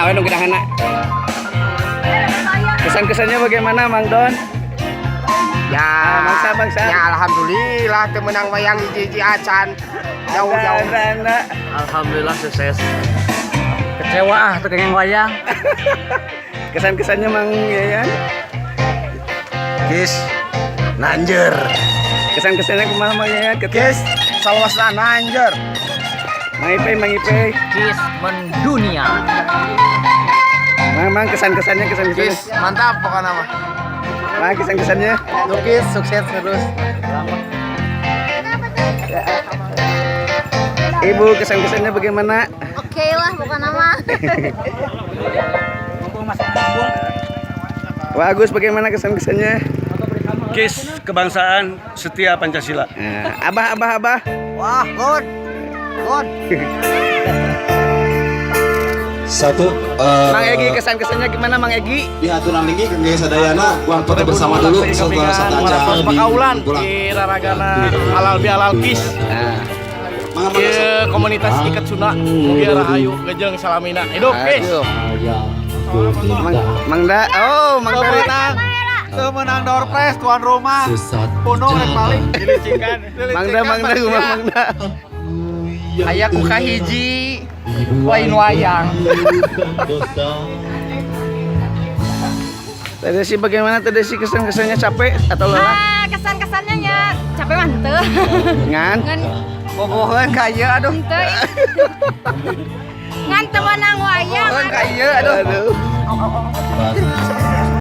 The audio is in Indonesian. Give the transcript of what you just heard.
Kumaha dong kita anak. Kesan-kesannya bagaimana Mang Don? Ya, bangsa. ya alhamdulillah temenang wayang hiji acan jauh-jauh. Alhamdulillah sukses. Kecewa tukang wayang. Kesan-kesannya Mang Yayan? Kis nanjer. Kesan-kesannya kumaha Mang Yayan? Kis salawasna nanjer. Mang Ipe. Kis mendunia. Mang kesan-kesannya. Kis mantap pokoknya mah. Mang kesan-kesannya. Kis sukses terus. Ibu kesan-kesannya bagaimana? Oke lah, bukan nama. Wah Agus bagaimana kesan-kesannya? Kis kebangsaan setia Pancasila. Abah. Wah, good. Satu Mang Egi kesan-kesannya gimana Mang Egi? di aturan linggi ke Gaya Sadayana uang foto bersama dulu setelah satu Pakaulan di Raragana halal bihalal kis. Ieu komunitas ikat Sunda Mugia Rahayu Gejeng Salamina. Hidup kis. Mang Dari. Menang door prize tuan rumah. Punung rek paling dilicingkan. Mang Da. Aya ku kahiji lain wayang. Tadi sih bagaimana kesan-kesannya capek atau lelah? Kesan-kesannya nya capek mah henteu. Ngan? Boboheun ka ieu aduh. Henteu. Ngan teu menang wayang. Boboheun ka ieu aduh. Aduh.